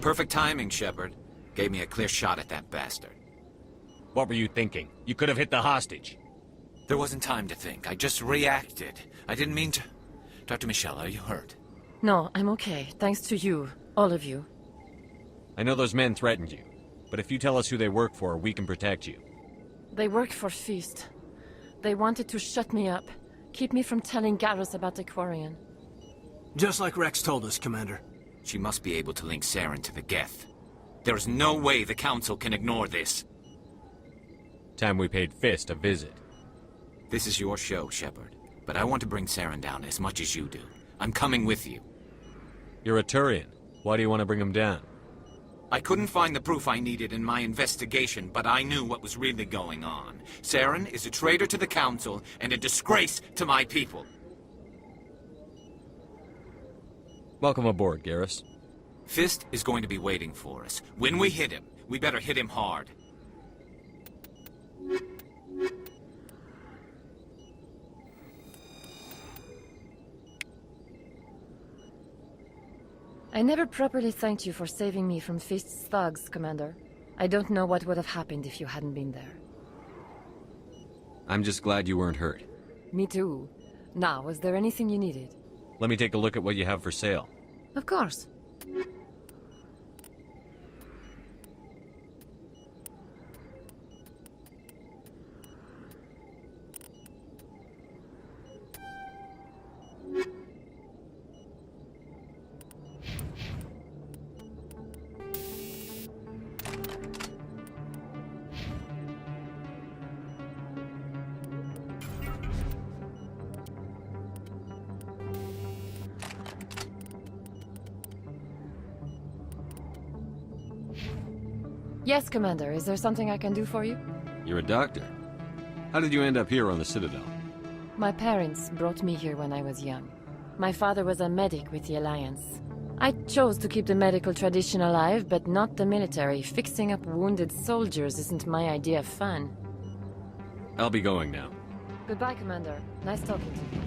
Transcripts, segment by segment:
Perfect timing, Shepard. Gave me a clear shot at that bastard. What were you thinking? You could have hit the hostage. There wasn't time to think. I just reacted. I didn't mean to... Dr. Michelle, are you hurt? No, I'm okay. Thanks to you. All of you. I know those men threatened you, but if you tell us who they work for, we can protect you. They work for Fist. They wanted to shut me up. Keep me from telling Garrus about the Quarian. Just like Rex told us, Commander. She must be able to link Saren to the Geth. There's no way the Council can ignore this. Time we paid Fist a visit. This is your show, Shepard. But I want to bring Saren down as much as you do. I'm coming with you. You're a Turian. Why do you want to bring him down? I couldn't find the proof I needed in my investigation, but I knew what was really going on. Saren is a traitor to the Council and a disgrace to my people. Welcome aboard, Garrus. Fist is going to be waiting for us. When we hit him, we better hit him hard. I never properly thanked you for saving me from Fist's thugs, Commander. I don't know what would have happened if you hadn't been there. I'm just glad you weren't hurt. Me too. Now, was there anything you needed? Let me take a look at what you have for sale. Of course. Yes, Commander. Is there something I can do for you? You're a doctor. How did you end up here on the Citadel? My parents brought me here when I was young. My father was a medic with the Alliance. I chose to keep the medical tradition alive, but not the military. Fixing up wounded soldiers isn't my idea of fun. I'll be going now. Goodbye, Commander. Nice talking to you.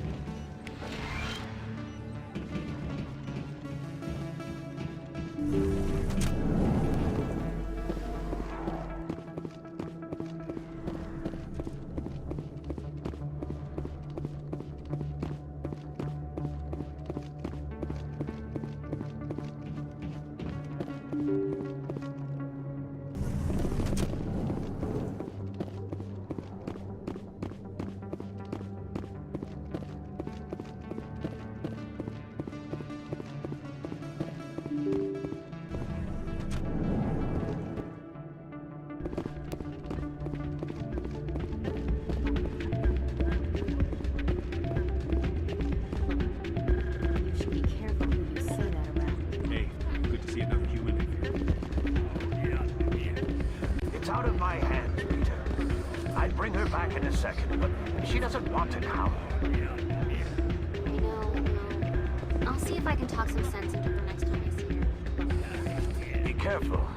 It's out of my hands, Peter. I'd bring her back in a second, but she doesn't want it now. I know. I'll see if I can talk some sense into her next time I see her. Be careful.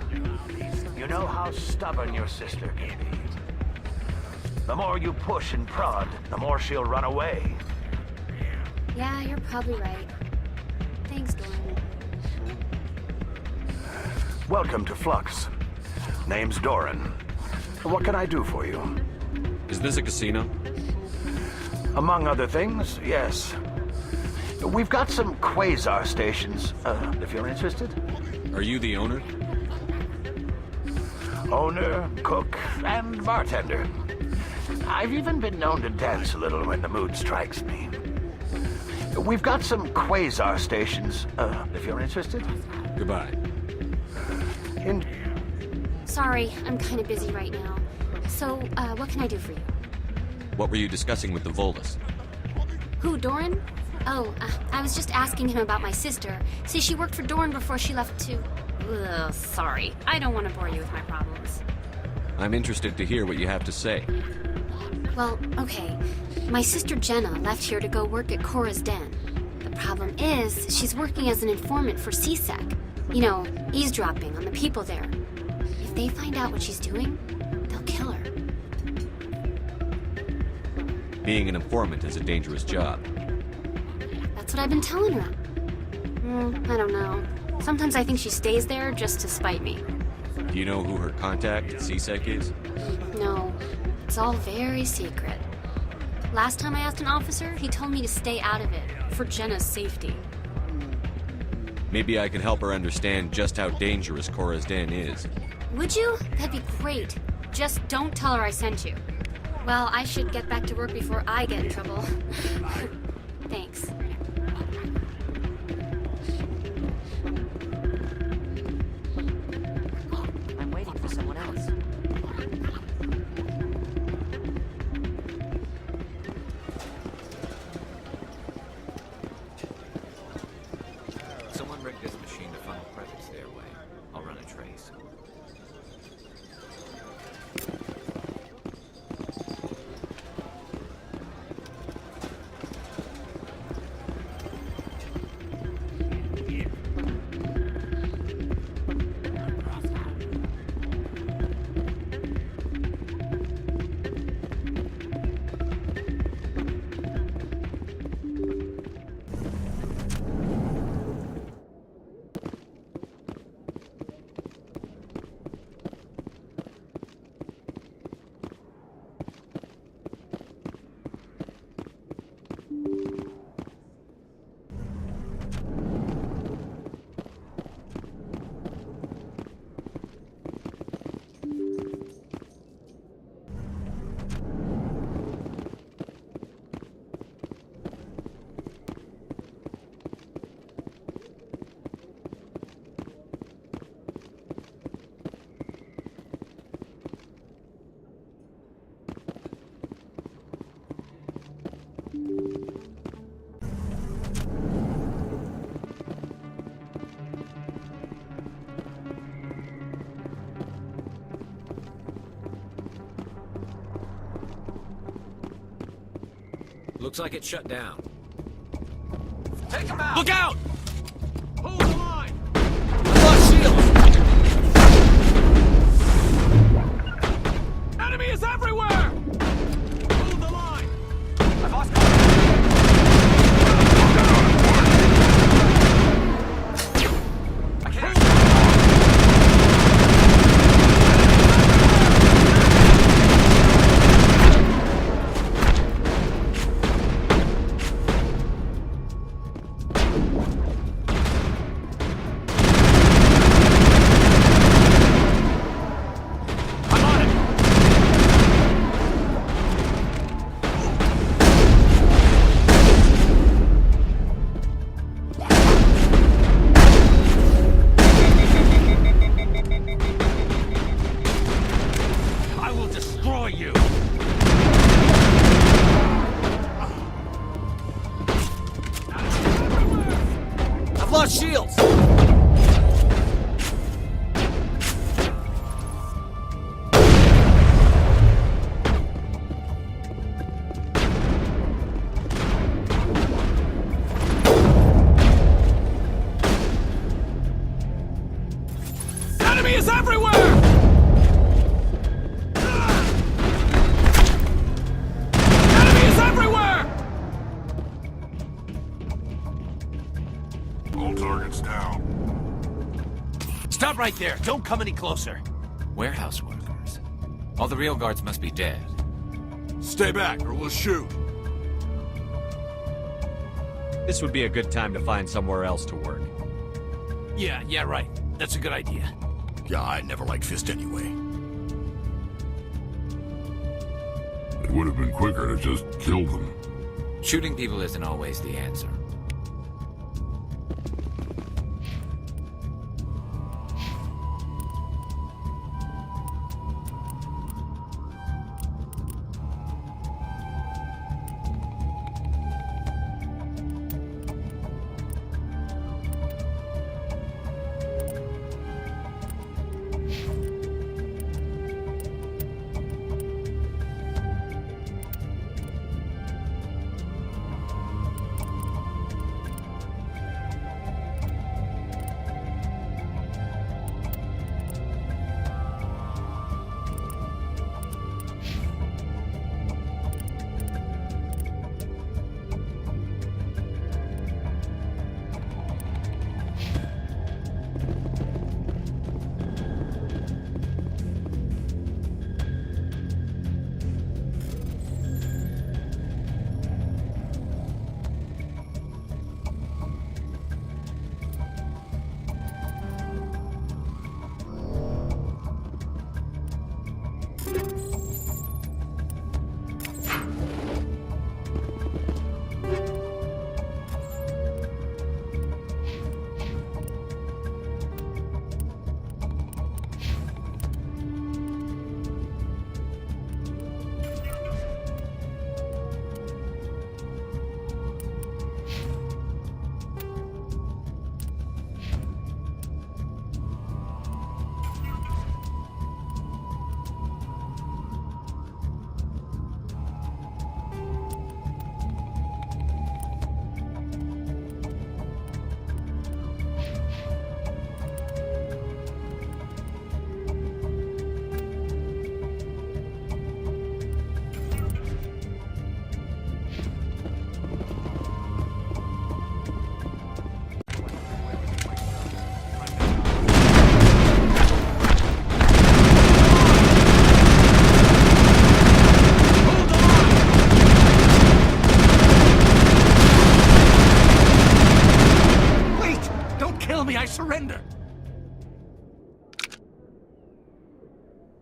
You know how stubborn your sister can be. The more you push and prod, the more she'll run away. Yeah, you're probably right. Thanks, Doran. Welcome to Flux. Name's Doran. What can I do for you? Is this a casino? Among other things, yes. We've got some quasar stations, if you're interested. Are you the owner? Owner, cook, and bartender. I've even been known to dance a little when the mood strikes me. We've got some quasar stations, if you're interested. Goodbye. Sorry, I'm kind of busy right now. So, what can I do for you? What were you discussing with the Volus? Who, Doran? Oh, I was just asking him about my sister. See, she worked for Doran before she left to... Ugh, sorry. I don't want to bore you with my problems. I'm interested to hear what you have to say. Well, okay. My sister Jenna left here to go work at Cora's Den. The problem is, she's working as an informant for CSEC. You know, eavesdropping on the people there. If they find out what she's doing, they'll kill her. Being an informant is a dangerous job. That's what I've been telling her. I don't know. Sometimes I think she stays there just to spite me. Do you know who her contact at CSEC is? No, it's all very secret. Last time I asked an officer, he told me to stay out of it, for Jenna's safety. Maybe I can help her understand just how dangerous Cora's Den is. Would you? That'd be great. Just don't tell her I sent you. Well, I should get back to work before I get in trouble. Thanks. I'm waiting for someone else. Someone rigged this machine to funnel credits their way. I'll run a trace. Looks like it's shut down. Take him out! Look out! Hold the line! I lost shield! Enemy is everywhere! Hold the line! I've lost I can't. Shields! Enemy is everywhere! Enemy is everywhere! All targets down. Stop right there! Don't come any closer! Warehouse workers. All the real guards must be dead. Stay back or we'll shoot. This would be a good time to find somewhere else to work. Yeah, right. That's a good idea. Yeah, I never liked Fist anyway. It would have been quicker to just kill them. Shooting people isn't always the answer.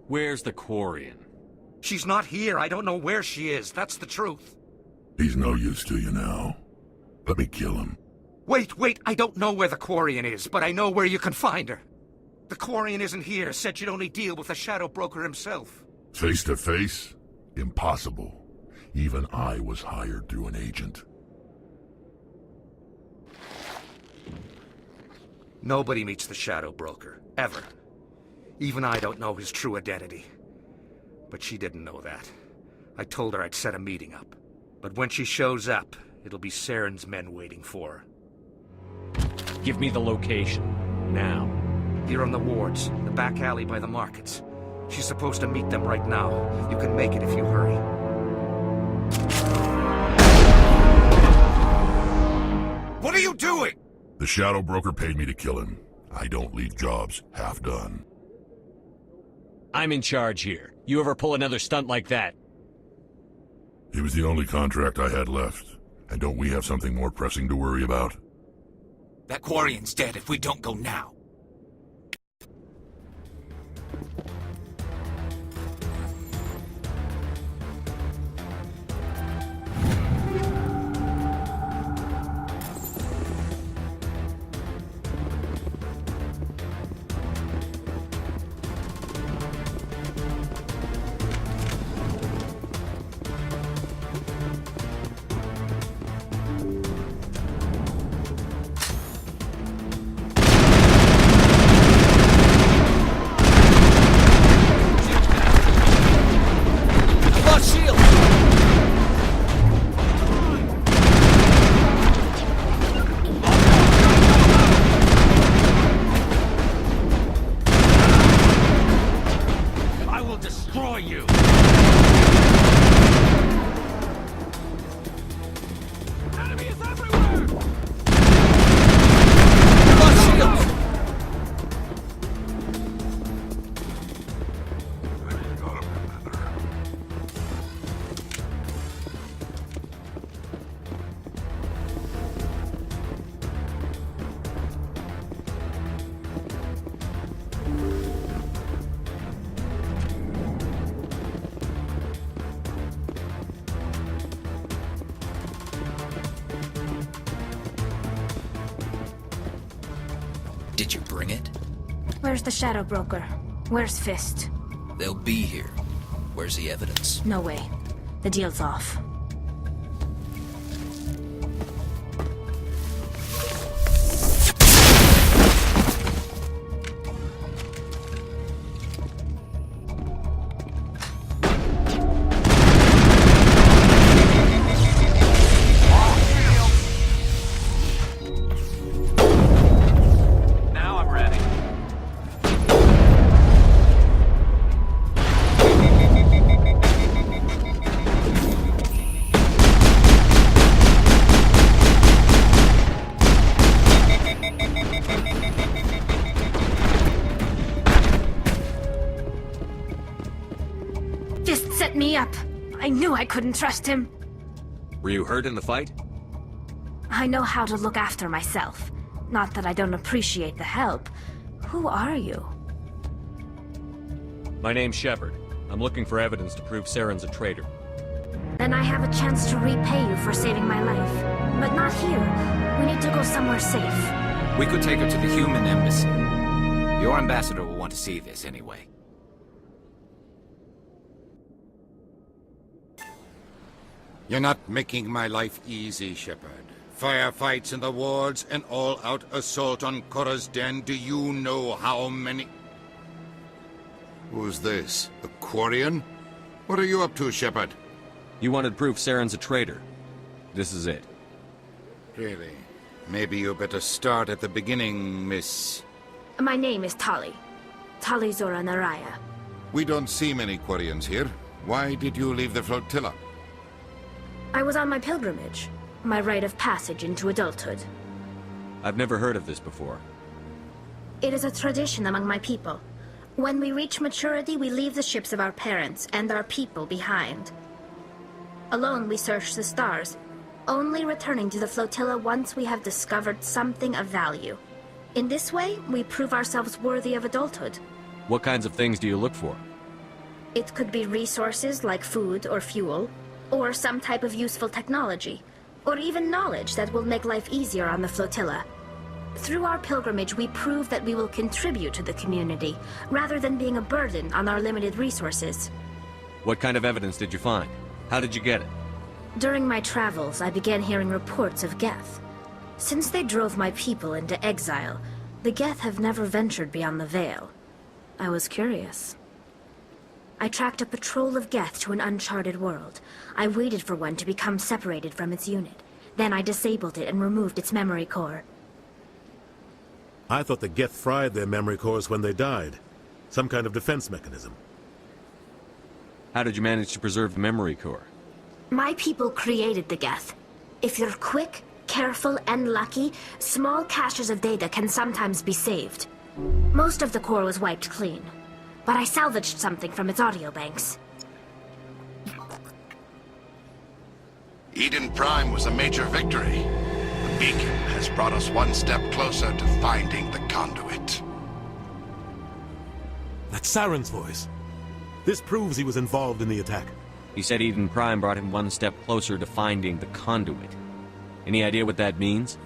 Where's the Quarian? She's not here. I don't know where she is. That's the truth. He's no use to you now. Let me kill him. Wait. I don't know where the Quarian is, but I know where you can find her. The Quarian isn't here. Said you'd only deal with the Shadow Broker himself. Face to face? Impossible. Even I was hired through an agent. Nobody meets the Shadow Broker. Ever. Even I don't know his true identity. But she didn't know that. I told her I'd set a meeting up. But when she shows up, it'll be Saren's men waiting for her. Give me the location. Now. Here on the wards, the back alley by the markets. She's supposed to meet them right now. You can make it if you hurry. What are you doing? The Shadow Broker paid me to kill him. I don't leave jobs half done. I'm in charge here. You ever pull another stunt like that? He was the only contract I had left. And don't we have something more pressing to worry about? That Quarian's dead if we don't go now. Did you bring it? Where's the Shadow Broker? Where's Fist? They'll be here. Where's the evidence? No way. The deal's off. Set me up. I knew I couldn't trust him. Were you hurt in the fight? I know how to look after myself. Not that I don't appreciate the help. Who are you? My name's Shepard. I'm looking for evidence to prove Saren's a traitor. Then I have a chance to repay you for saving my life. But not here. We need to go somewhere safe. We could take her to the human embassy. Your ambassador will want to see this anyway. You're not making my life easy, Shepard. Firefights in the wards, an all-out assault on Korra's den. Do you know how many... Who's this? A Quarian? What are you up to, Shepard? You wanted proof Saren's a traitor. This is it. Really? Maybe you better start at the beginning, Miss... My name is Tali. Tali Zora Naraya. We don't see many Quarians here. Why did you leave the flotilla? I was on my pilgrimage. My rite of passage into adulthood. I've never heard of this before. It is a tradition among my people. When we reach maturity, we leave the ships of our parents and our people behind. Alone, we search the stars, only returning to the flotilla once we have discovered something of value. In this way, we prove ourselves worthy of adulthood. What kinds of things do you look for? It could be resources like food or fuel, or some type of useful technology, or even knowledge that will make life easier on the flotilla. Through our pilgrimage, we prove that we will contribute to the community, rather than being a burden on our limited resources. What kind of evidence did you find? How did you get it? During my travels, I began hearing reports of Geth. Since they drove my people into exile, the Geth have never ventured beyond the Veil. I was curious. I tracked a patrol of Geth to an uncharted world. I waited for one to become separated from its unit. Then I disabled it and removed its memory core. I thought the Geth fried their memory cores when they died. Some kind of defense mechanism. How did you manage to preserve the memory core? My people created the Geth. If you're quick, careful, and lucky, small caches of data can sometimes be saved. Most of the core was wiped clean, but I salvaged something from its audio banks. Eden Prime was a major victory. The beacon has brought us one step closer to finding the conduit. That's Saren's voice. This proves he was involved in the attack. He said Eden Prime brought him one step closer to finding the conduit. Any idea what that means?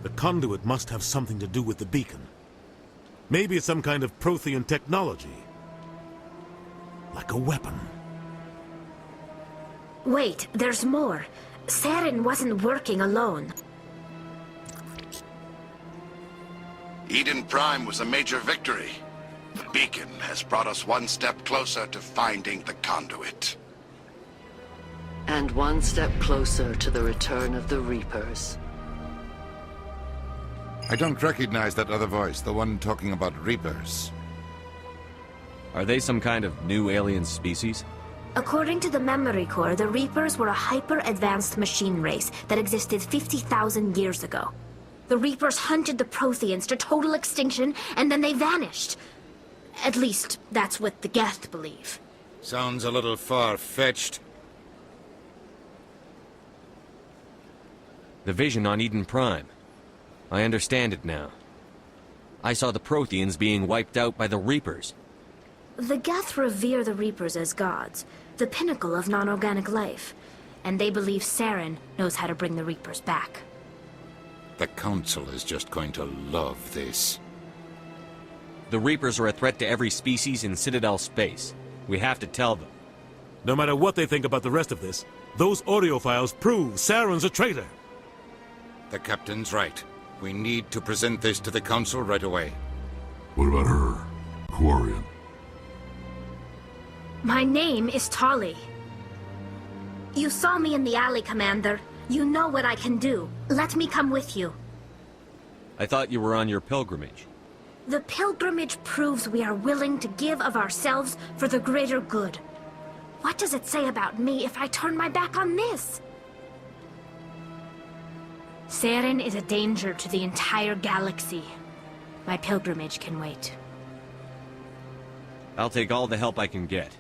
The conduit must have something to do with the beacon. Maybe it's some kind of Prothean technology. Like a weapon. Wait, there's more. Saren wasn't working alone. Eden Prime was a major victory. The beacon has brought us one step closer to finding the conduit. And one step closer to the return of the Reapers. I don't recognize that other voice, the one talking about Reapers. Are they some kind of new alien species? According to the memory core, the Reapers were a hyper-advanced machine race that existed 50,000 years ago. The Reapers hunted the Protheans to total extinction, and then they vanished. At least, that's what the Geth believe. Sounds a little far-fetched. The vision on Eden Prime. I understand it now. I saw the Protheans being wiped out by the Reapers. The Geth revere the Reapers as gods, the pinnacle of non-organic life, and they believe Saren knows how to bring the Reapers back. The Council is just going to love this. The Reapers are a threat to every species in Citadel space. We have to tell them. No matter what they think about the rest of this, those audio files prove Saren's a traitor. The Captain's right. We need to present this to the Council right away. What about her? Quarian. My name is Tali. You saw me in the alley, Commander. You know what I can do. Let me come with you. I thought you were on your pilgrimage. The pilgrimage proves we are willing to give of ourselves for the greater good. What does it say about me if I turn my back on this? Saren is a danger to the entire galaxy. My pilgrimage can wait. I'll take all the help I can get.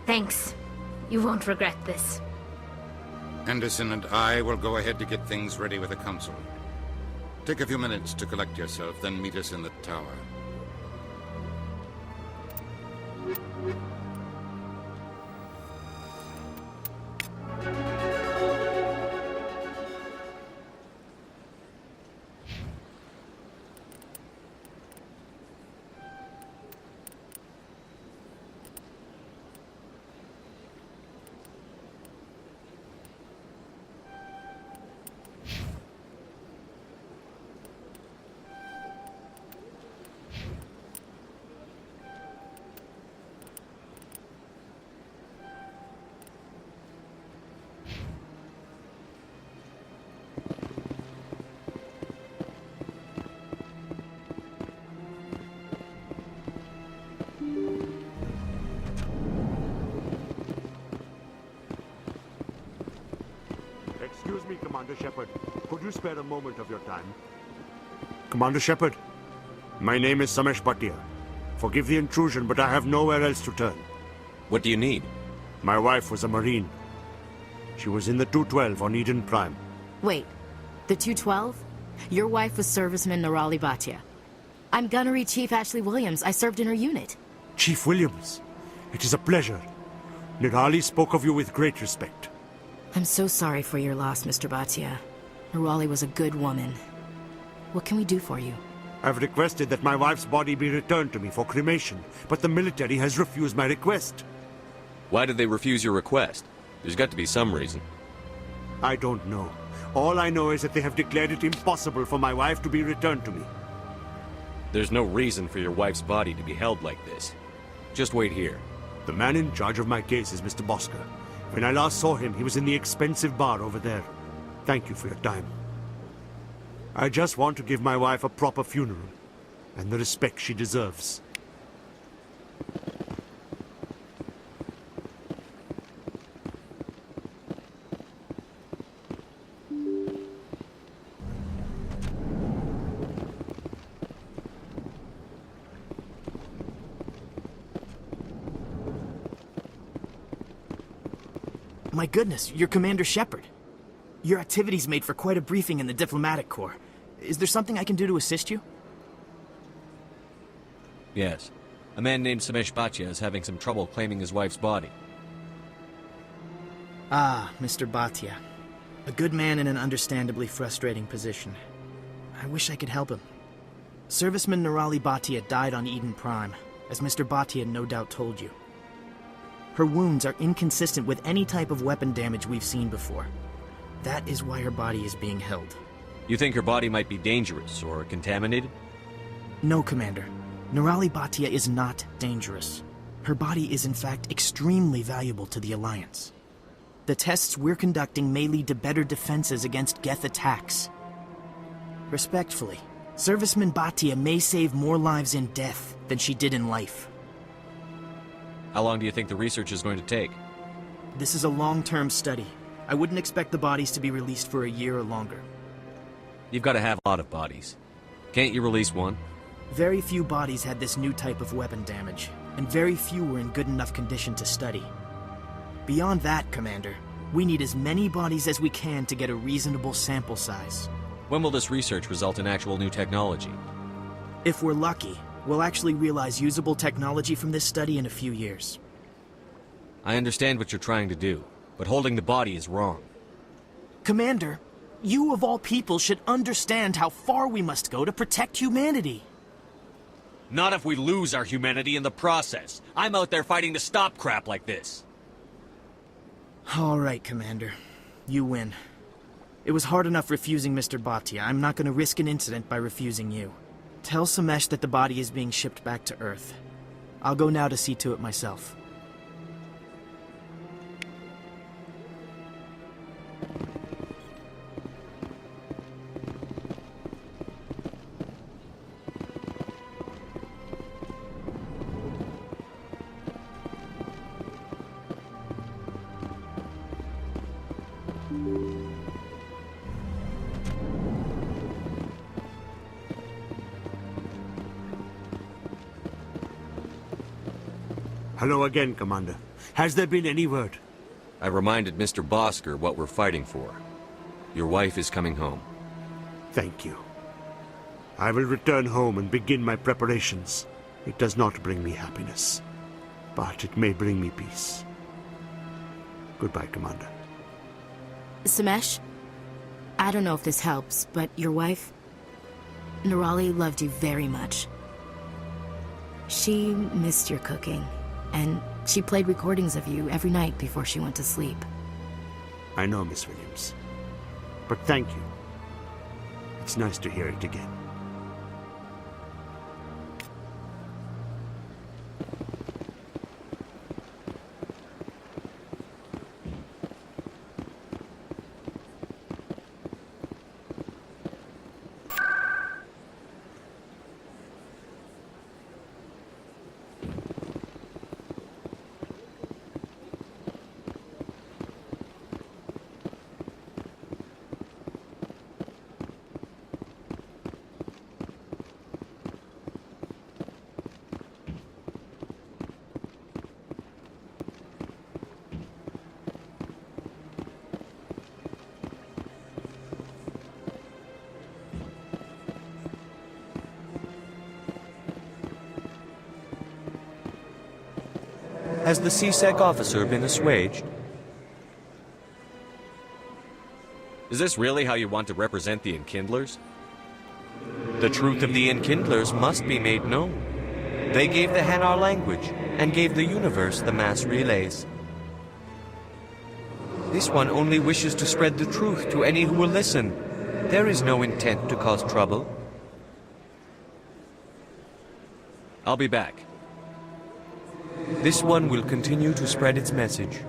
Thanks. You won't regret this. Anderson and I will go ahead to get things ready with the Council. Take a few minutes to collect yourself, then meet us in the tower. Excuse me, Commander Shepard. Could you spare a moment of your time? Commander Shepard, my name is Samesh Bhatia. Forgive the intrusion, but I have nowhere else to turn. What do you need? My wife was a Marine. She was in the 212 on Eden Prime. Wait, the 212? Your wife was serviceman Nirali Bhatia. I'm Gunnery Chief Ashley Williams. I served in her unit. Chief Williams, it is a pleasure. Nirali spoke of you with great respect. I'm so sorry for your loss, Mr. Bhatia. Nirali was a good woman. What can we do for you? I've requested that my wife's body be returned to me for cremation, but the military has refused my request. Why did they refuse your request? There's got to be some reason. I don't know. All I know is that they have declared it impossible for my wife to be returned to me. There's no reason for your wife's body to be held like this. Just wait here. The man in charge of my case is Mr. Bosker. When I last saw him, he was in the expensive bar over there. Thank you for your time. I just want to give my wife a proper funeral, and the respect she deserves. My goodness, you're Commander Shepard. Your activities made for quite a briefing in the Diplomatic Corps. Is there something I can do to assist you? Yes. A man named Samesh Bhatia is having some trouble claiming his wife's body. Ah, Mr. Bhatia. A good man in an understandably frustrating position. I wish I could help him. Serviceman Nirali Bhatia died on Eden Prime, as Mr. Bhatia no doubt told you. Her wounds are inconsistent with any type of weapon damage we've seen before. That is why her body is being held. You think her body might be dangerous or contaminated? No, Commander. Nirali Bhatia is not dangerous. Her body is in fact extremely valuable to the Alliance. The tests we're conducting may lead to better defenses against Geth attacks. Respectfully, Serviceman Bhatia may save more lives in death than she did in life. How long do you think the research is going to take? This is a long-term study. I wouldn't expect the bodies to be released for a year or longer. You've got to have a lot of bodies. Can't you release one? Very few bodies had this new type of weapon damage, and very few were in good enough condition to study. Beyond that, Commander, we need as many bodies as we can to get a reasonable sample size. When will this research result in actual new technology? If we're lucky, we'll actually realize usable technology from this study in a few years. I understand what you're trying to do, but holding the body is wrong. Commander, you of all people should understand how far we must go to protect humanity. Not if we lose our humanity in the process. I'm out there fighting to stop crap like this. All right, Commander. You win. It was hard enough refusing Mr. Bhatia. I'm not going to risk an incident by refusing you. Tell Samesh that the body is being shipped back to Earth. I'll go now to see to it myself. Hello again, Commander. Has there been any word? I reminded Mr. Bosker what we're fighting for. Your wife is coming home. Thank you. I will return home and begin my preparations. It does not bring me happiness, but it may bring me peace. Goodbye, Commander. Samesh? I don't know if this helps, but your wife, Nirali, loved you very much. She missed your cooking, and she played recordings of you every night before she went to sleep. I know, Miss Williams. But thank you. It's nice to hear it again. Has the CSEC officer been assuaged? Is this really how you want to represent the Enkindlers? The truth of the Enkindlers must be made known. They gave the Hanar language, and gave the universe the mass relays. This one only wishes to spread the truth to any who will listen. There is no intent to cause trouble. I'll be back. This one will continue to spread its message.